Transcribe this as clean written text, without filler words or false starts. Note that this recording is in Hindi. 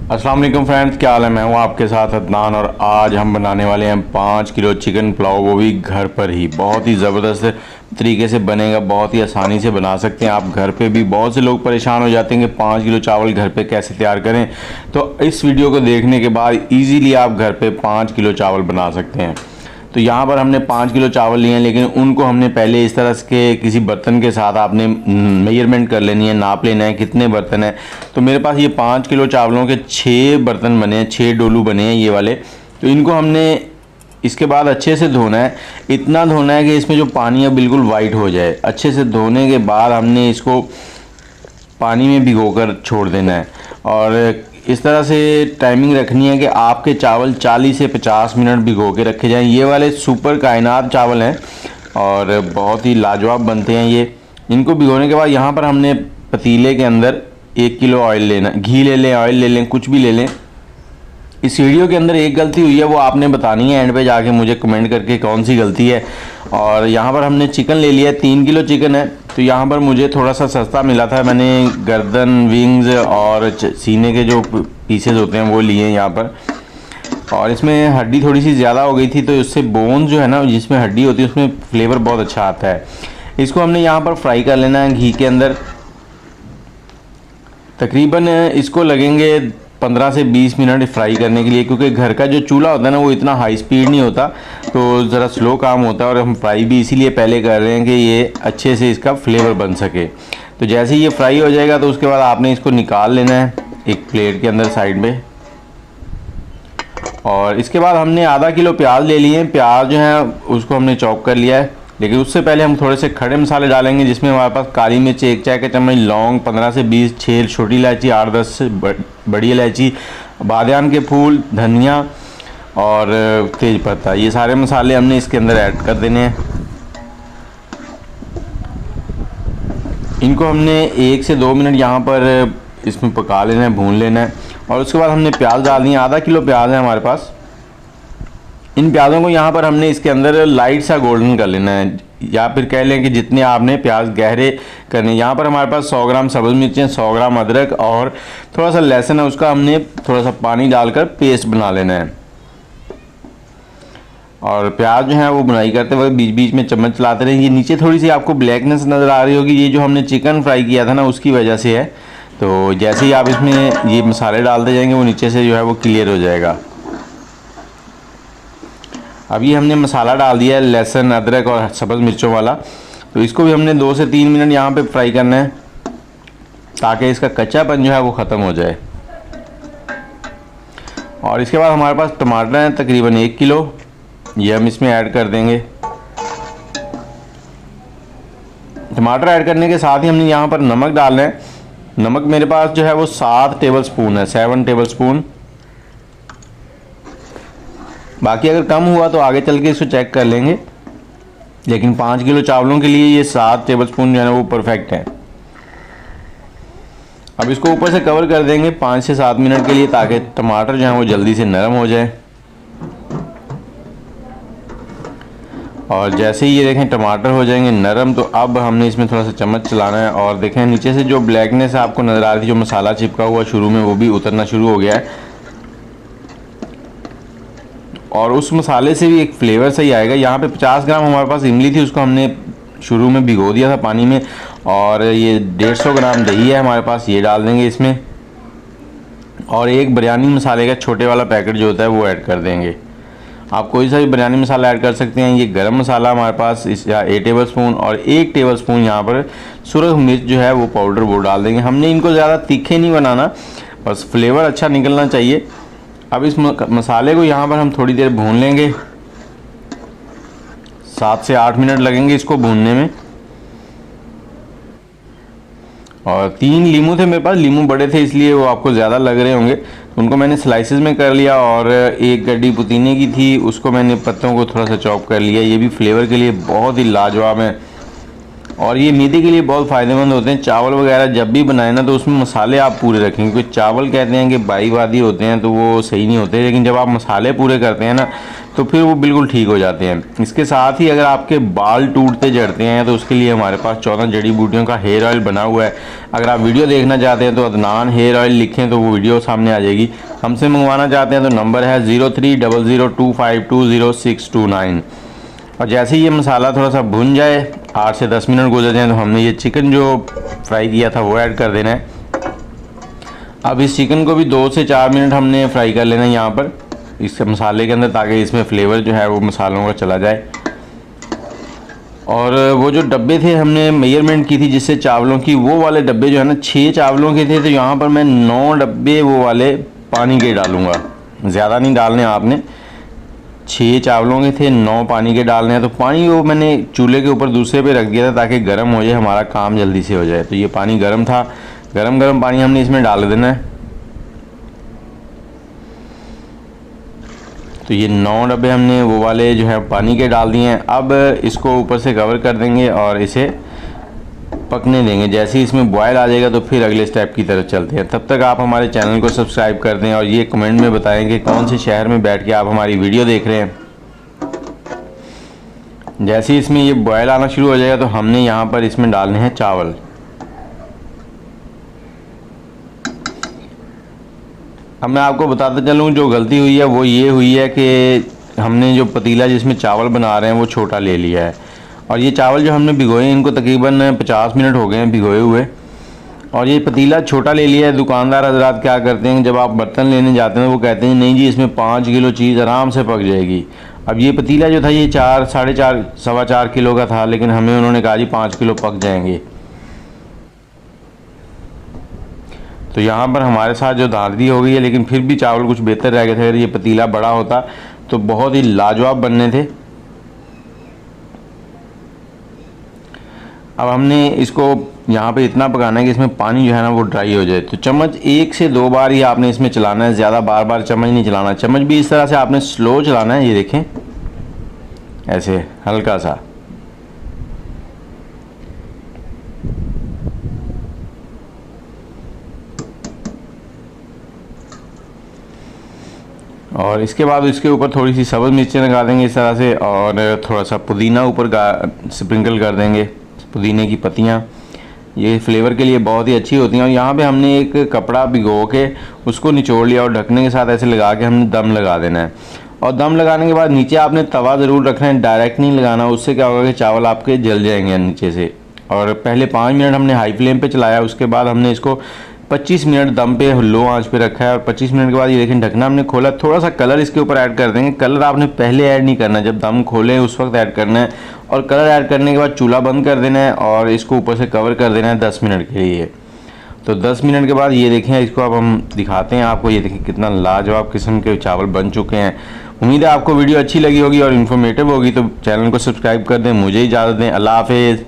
अस्सलाम वालेकुम फ्रेंड्स, क्या हाल है। मैं हूँ आपके साथ अदनान और आज हम बनाने वाले हैं 5 किलो चिकन पुलाव, वो भी घर पर ही। बहुत ही ज़बरदस्त तरीके से बनेगा, बहुत ही आसानी से बना सकते हैं आप घर पे भी। बहुत से लोग परेशान हो जाते हैं कि 5 किलो चावल घर पे कैसे तैयार करें, तो इस वीडियो को देखने के बाद ईज़िली आप घर पर 5 किलो चावल बना सकते हैं। तो यहाँ पर हमने 5 किलो चावल लिए हैं, लेकिन उनको हमने पहले इस तरह के किसी बर्तन के साथ आपने मेजरमेंट कर लेनी है, नाप लेना है कितने बर्तन है। तो मेरे पास ये 5 किलो चावलों के 6 बर्तन बने हैं, 6 डोलू बने हैं ये वाले। तो इनको हमने इसके बाद अच्छे से धोना है। इतना धोना है कि इसमें जो पानी है बिल्कुल वाइट हो जाए। अच्छे से धोने के बाद हमने इसको पानी में भिगोकर छोड़ देना है और इस तरह से टाइमिंग रखनी है कि आपके चावल 40 से 50 मिनट भिगो के रखे जाएं। ये वाले सुपर कायनात चावल हैं और बहुत ही लाजवाब बनते हैं ये। इनको भिगोने के बाद यहाँ पर हमने पतीले के अंदर 1 किलो ऑयल लेना, घी ले लें, ऑयल ले लें, कुछ भी ले लें। इस वीडियो के अंदर एक गलती हुई है, वो आपने बतानी है एंड पे जाके मुझे कमेंट करके कौन सी गलती है। और यहाँ पर हमने चिकन ले लिया है, 3 किलो चिकन है। तो यहाँ पर मुझे थोड़ा सा सस्ता मिला था, मैंने गर्दन, विंग्स और सीने के जो पीसेस होते हैं वो लिए हैं यहाँ पर। और इसमें हड्डी थोड़ी सी ज़्यादा हो गई थी, तो इससे बोन जो है ना, जिसमें हड्डी होती है उसमें फ्लेवर बहुत अच्छा आता है। इसको हमने यहाँ पर फ्राई कर लेना है घी के अंदर। तकरीबन इसको लगेंगे 15 से 20 मिनट फ्राई करने के लिए, क्योंकि घर का जो चूल्हा होता है ना वो इतना हाई स्पीड नहीं होता, तो ज़रा स्लो काम होता है। और हम फ्राई भी इसीलिए पहले कर रहे हैं कि ये अच्छे से इसका फ्लेवर बन सके। तो जैसे ही ये फ्राई हो जाएगा तो उसके बाद आपने इसको निकाल लेना है एक प्लेट के अंदर साइड में। और इसके बाद हमने आधा किलो प्याज ले लिए हैं। प्याज जो है उसको हमने चॉप कर लिया है, लेकिन उससे पहले हम थोड़े से खड़े मसाले डालेंगे, जिसमें हमारे पास काली मिर्च 1 चाय का चम्मच, लौंग 15 से 20, 6 छोटी इलायची, 8-10 बड़ी इलायची, बादियान के फूल, धनिया और तेज पत्ता। ये सारे मसाले हमने इसके अंदर ऐड कर देने हैं। इनको हमने 1 से 2 मिनट यहाँ पर इसमें पका लेना है, भून लेना है। और उसके बाद हमने प्याज डाल दिए, आधा किलो प्याज है हमारे पास। इन प्याज़ों को यहाँ पर हमने इसके अंदर लाइट सा गोल्डन कर लेना है, या फिर कह लें कि जितने आपने प्याज गहरे करने। यहाँ पर हमारे पास 100 ग्राम सब्ज़ मिर्चें, 100 ग्राम अदरक और थोड़ा सा लहसुन है, उसका हमने थोड़ा सा पानी डालकर पेस्ट बना लेना है। और प्याज जो है वो बुनाई करते हुए बीच बीच में चम्मच चलाते रहे। ये नीचे थोड़ी सी आपको ब्लैकनेस नज़र आ रही होगी, ये जो हमने चिकन फ्राई किया था ना उसकी वजह से है। तो जैसे ही आप इसमें ये मसाले डालते जाएंगे वो नीचे से जो है वो क्लियर हो जाएगा। अभी हमने मसाला डाल दिया है लहसुन, अदरक और सब्ज़ मिर्चों वाला। तो इसको भी हमने 2 से 3 मिनट यहाँ पे फ्राई करना है, ताकि इसका कच्चापन जो है वो ख़त्म हो जाए। और इसके बाद हमारे पास टमाटर हैं तकरीबन 1 किलो, ये हम इसमें ऐड कर देंगे। टमाटर ऐड करने के साथ ही हमने यहाँ पर नमक डालना है। नमक मेरे पास जो है वो 7 टेबल स्पून है, 7 टेबल स्पून। बाकी अगर कम हुआ तो आगे चल के इसको चेक कर लेंगे, लेकिन 5 किलो चावलों के लिए ये 7 टेबल स्पून जो है ना वो परफेक्ट है। अब इसको ऊपर से कवर कर देंगे 5 से 7 मिनट के लिए, ताकि टमाटर जो है वो जल्दी से नरम हो जाए। और जैसे ही ये देखें टमाटर हो जाएंगे नरम, तो अब हमने इसमें थोड़ा सा चम्मच चलाना है। और देखें नीचे से जो ब्लैकनेस आपको नज़र आ रही थी, जो मसाला चिपका हुआ शुरू में, वो भी उतरना शुरू हो गया है। और उस मसाले से भी एक फ्लेवर सही आएगा। यहाँ पे 50 ग्राम हमारे पास इमली थी, उसको हमने शुरू में भिगो दिया था पानी में। और ये 150 ग्राम दही है हमारे पास, ये डाल देंगे इसमें। और एक बिरयानी मसाले का छोटे वाला पैकेट जो होता है वो ऐड कर देंगे। आप कोई सा भी बिरयानी मसाला ऐड कर सकते हैं। ये गरम मसाला हमारे पास 1 टेबल स्पून और 1 टेबल स्पून यहाँ पर सुरख मिर्च जो है वो पाउडर वो डाल देंगे। हमने इनको ज़्यादा तीखे नहीं बनाना, बस फ्लेवर अच्छा निकलना चाहिए। अब इस मसाले को यहाँ पर हम थोड़ी देर भून लेंगे, 7 से 8 मिनट लगेंगे इसको भूनने में। और 3 लीमू थे मेरे पास, लीमू बड़े थे इसलिए वो आपको ज़्यादा लग रहे होंगे, तो उनको मैंने स्लाइसेस में कर लिया। और 1 गड्डी पुदीने की थी, उसको मैंने पत्तों को थोड़ा सा चॉप कर लिया। ये भी फ्लेवर के लिए बहुत ही लाजवाब है। और ये मैदे के लिए बहुत फ़ायदेमंद होते हैं। चावल वगैरह जब भी बनाए ना तो उसमें मसाले आप पूरे रखें, क्योंकि चावल कहते हैं कि बाईवादी होते हैं तो वो सही नहीं होते, लेकिन जब आप मसाले पूरे करते हैं ना तो फिर वो बिल्कुल ठीक हो जाते हैं। इसके साथ ही अगर आपके बाल टूटते झड़ते हैं तो उसके लिए हमारे पास 14 जड़ी बूटियों का हेयर ऑयल बना हुआ है। अगर आप वीडियो देखना चाहते हैं तो अदनान हेयर ऑयल लिखें तो वो वीडियो सामने आ जाएगी। हमसे मंगवाना चाहते हैं तो नंबर है 0300252069। और जैसे ही ये मसाला थोड़ा सा भुन जाए, 8 से 10 मिनट गुजर जाए, तो हमने ये चिकन जो फ्राई किया था वो ऐड कर देना है। अब इस चिकन को भी 2 से 4 मिनट हमने फ्राई कर लेना है यहाँ पर इस मसाले के अंदर, ताकि इसमें फ्लेवर जो है वो मसालों का चला जाए। और वो जो डब्बे थे हमने मेजरमेंट की थी जिससे चावलों की, वो वाले डब्बे जो है ना 6 चावलों के थे, तो यहाँ पर मैं 9 डब्बे वो वाले पानी के डालूँगा। ज़्यादा नहीं डालने आपने, 6 चावलों के थे, 9 पानी के डालने हैं। तो पानी वो मैंने चूल्हे के ऊपर दूसरे पे रख दिया था ताकि गर्म हो जाए, हमारा काम जल्दी से हो जाए। तो ये पानी गर्म था, गर्म पानी हमने इसमें डाल देना है। तो ये 9 डब्बे हमने वो वाले जो है पानी के डाल दिए हैं। अब इसको ऊपर से कवर कर देंगे और इसे पकने देंगे। जैसे ही इसमें बॉयल आ जाएगा तो फिर अगले स्टेप की तरफ चलते हैं। तब तक आप हमारे चैनल को सब्सक्राइब कर दें और ये कमेंट में बताएं कि कौन से शहर में बैठ के आप हमारी वीडियो देख रहे हैं। जैसे ही इसमें ये बॉयल आना शुरू हो जाएगा तो हमने यहाँ पर इसमें डालने हैं चावल। अब मैं आपको बताता चलूँ जो गलती हुई है वो ये हुई है कि हमने जो पतीला जिसमें चावल बना रहे हैं वो छोटा ले लिया है। और ये चावल जो हमने भिगोए हैं इनको तकरीबन 50 मिनट हो गए हैं भिगोए हुए, और ये पतीला छोटा ले लिया है। दुकानदार हजरात क्या करते हैं, जब आप बर्तन लेने जाते हैं वो कहते हैं नहीं जी इसमें 5 किलो चीज़ आराम से पक जाएगी। अब ये पतीला जो था ये 4, साढ़े 4, 4.25 किलो का था, लेकिन हमें उन्होंने कहा जी 5 किलो पक जाएंगे। तो यहाँ पर हमारे साथ जो धांधली हो गई है, लेकिन फिर भी चावल कुछ बेहतर रह गए थे। अगर ये पतीला बड़ा होता तो बहुत ही लाजवाब बनने थे। अब हमने इसको यहाँ पे इतना पकाना है कि इसमें पानी जो है ना वो ड्राई हो जाए। तो चम्मच 1 से 2 बार ही आपने इसमें चलाना है, ज़्यादा बार बार चम्मच नहीं चलाना। चम्मच भी इस तरह से आपने स्लो चलाना है, ये देखें ऐसे हल्का सा। और इसके बाद इसके ऊपर थोड़ी सी सब्ज़ मिर्चें लगा देंगे इस तरह से, और थोड़ा सा पुदीना ऊपर स्प्रिंकल कर देंगे, पुदीने की पत्तियाँ। ये फ्लेवर के लिए बहुत ही अच्छी होती हैं। और यहाँ पे हमने एक कपड़ा भिगो के उसको निचोड़ लिया और ढकने के साथ ऐसे लगा के हमने दम लगा देना है। और दम लगाने के बाद नीचे आपने तवा ज़रूर रखना है, डायरेक्ट नहीं लगाना, उससे क्या होगा कि चावल आपके जल जाएंगे नीचे से। और पहले 5 मिनट हमने हाई फ्लेम पे चलाया, उसके बाद हमने इसको 25 मिनट दम पे लो आंच पे रखा है। और 25 मिनट के बाद ये देखें ढकना हमने खोला, थोड़ा सा कलर इसके ऊपर ऐड कर देंगे। कलर आपने पहले ऐड नहीं करना, जब दम खोलें उस वक्त ऐड करना है। और कलर ऐड करने के बाद चूल्हा बंद कर देना है और इसको ऊपर से कवर कर देना है 10 मिनट के लिए। तो 10 मिनट के बाद ये देखें, इसको अब हम दिखाते हैं आपको। ये देखें कितना लाजवाब किस्म के चावल बन चुके हैं। उम्मीद है आपको वीडियो अच्छी लगी होगी और इन्फॉर्मेटिव होगी। तो चैनल को सब्सक्राइब कर दें। मुझे इजाज़त दें, अल्लाह हाफिज़।